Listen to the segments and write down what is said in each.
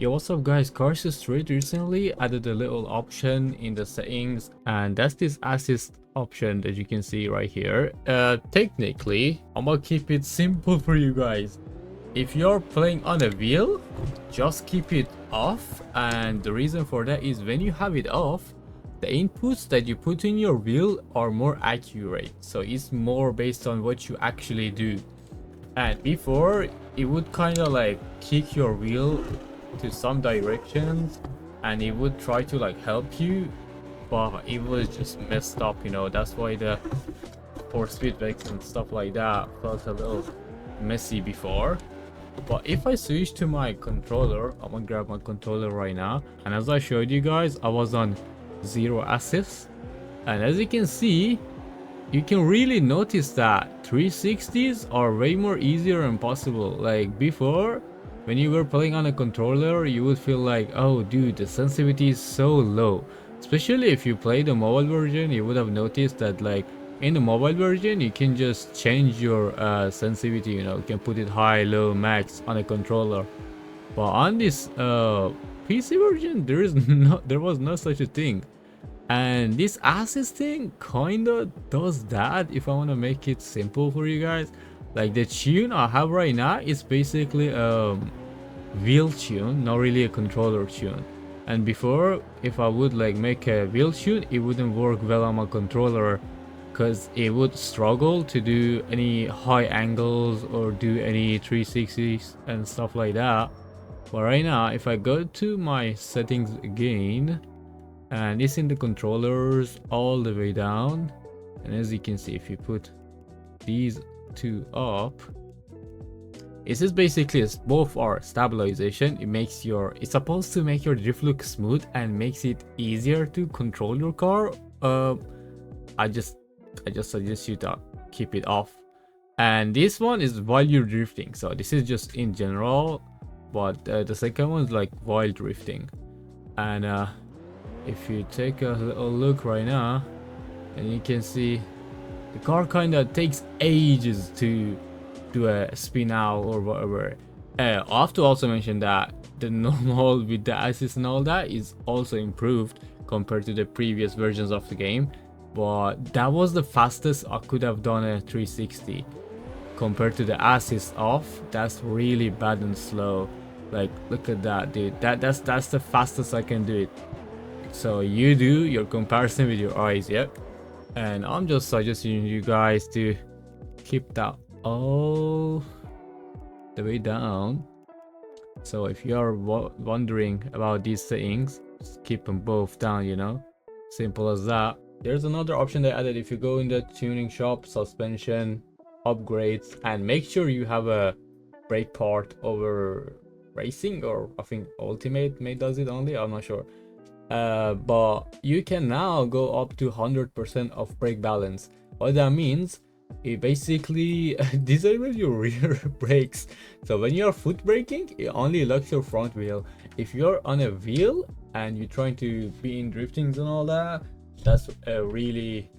Yo, what's up guys, CarX recently added a little option in the settings, and that's this assist option that you can see right here. Technically, I'm gonna keep it simple for you guys. If you're playing on a wheel, just keep it off, and the reason for that is when you have it off, the inputs that you put in your wheel are more accurate, so it's more based on what you actually do. And before, it would kind of like kick your wheel to some directions and it would try to like help you, but it was just messed up, you know. That's why the force feedbacks and stuff like that felt a little messy before. But if I switch to my controller, I'm gonna grab my controller right now, and as I showed you guys, I was on 0 assists, and as you can see, you can really notice that 360s are way more easier and possible. Like before, when you were playing on a controller, you would feel like, oh dude, the sensitivity is so low. Especially if you play the mobile version, you would have noticed that like in the mobile version, you can just change your sensitivity, you know, you can put it high, low, max on a controller. But on this PC version, there was no such a thing. And this assist thing kinda does that. If I want to make it simple for you guys, like the tune I have right now is basically wheel tune, not really a controller tune. And before, if I would like make a wheel tune, it wouldn't work well on my controller because it would struggle to do any high angles or do any 360s and stuff like that. But right now, if I go to my settings again, and it's in the controllers all the way down, and as you can see, if you put these two up, this is basically both are stabilization. It's supposed to make your drift look smooth and makes it easier to control your car. I just suggest you to keep it off. And this one is while you're drifting, so this is just in general, but the second one is like while drifting. And if you take a little look right now, and you can see the car kind of takes ages to do a spin out or whatever. I have to also mention that the normal with the assist and all that is also improved compared to the previous versions of the game, but that was the fastest I could have done a 360 compared to the assist off. That's really bad and slow. Like look at that, dude. That's the fastest I can do it. So you do your comparison with your eyes, yep. And I'm just suggesting you guys to keep that all the way down. So if you are wondering about these settings, just keep them both down, you know, simple as that. There's another option they added. If you go in the tuning shop, suspension, upgrades, and make sure you have a brake part over racing, or I think ultimate may does it only, I'm not sure. But you can now go up to 100% of brake balance. What that means, it basically disables your rear brakes. So when you're foot braking, it only locks your front wheel. If you're on a wheel and you're trying to be in driftings and all that, that's a really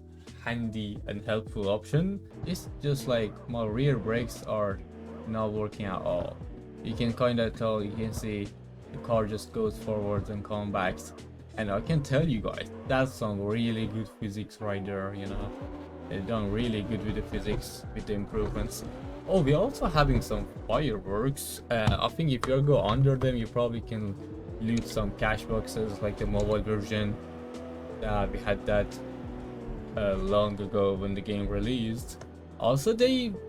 handy and helpful option. It's just like my rear brakes are not working at all. You can kind of tell, you can see the car just goes forwards and comes back. And I can tell you guys, that's some really good physics right there, you know. They've done really good with the physics, with the improvements. Oh, we're also having some fireworks. I think if you go under them, you probably can loot some cash boxes like the mobile version. We had that long ago when the game released. Also,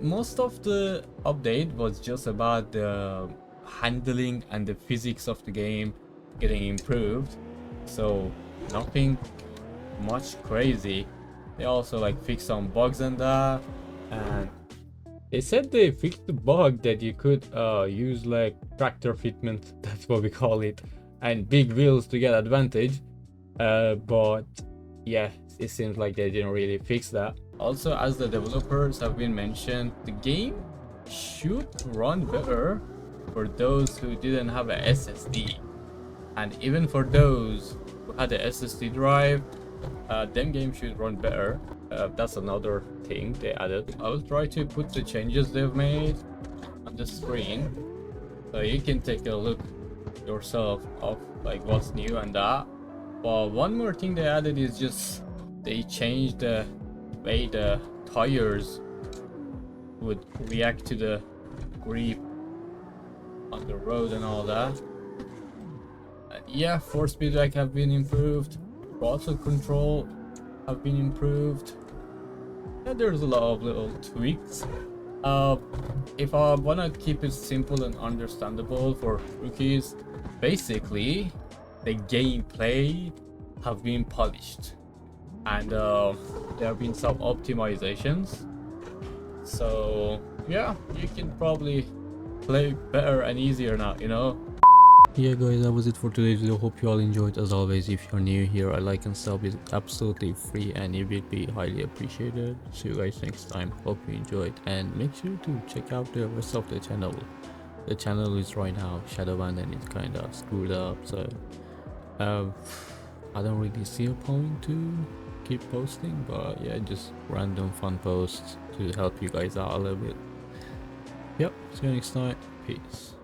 most of the update was just about the handling and the physics of the game getting improved. So nothing much crazy. They also like fixed some bugs and that, and they said they fixed the bug that you could use like tractor fitment, that's what we call it, and big wheels to get advantage. But yeah, it seems like they didn't really fix that. Also, as the developers have been mentioned, the game should run better for those who didn't have a SSD. And even for those who had the SSD drive, them games should run better. That's another thing they added. I will try to put the changes they've made on the screen so you can take a look yourself of like what's new and that. But one more thing they added is just they changed the way the tires would react to the grip on the road and all that. Yeah, force feedback have been improved, throttle control have been improved. Yeah, there's a lot of little tweaks. If I wanna keep it simple and understandable for rookies, basically the gameplay have been polished, and there have been some optimizations. So yeah, you can probably play better and easier now, you know. Yeah guys, that was it for today's video. Hope you all enjoyed. As always, if you're new here, a like and sub is absolutely free and it would be highly appreciated. See you guys next time. Hope you enjoyed, and make sure to check out the rest of the channel. The channel is right now shadow banned and it's kind of screwed up, so I don't really see a point to keep posting, but yeah, just random fun posts to help you guys out a little bit. Yep, see you next time. Peace.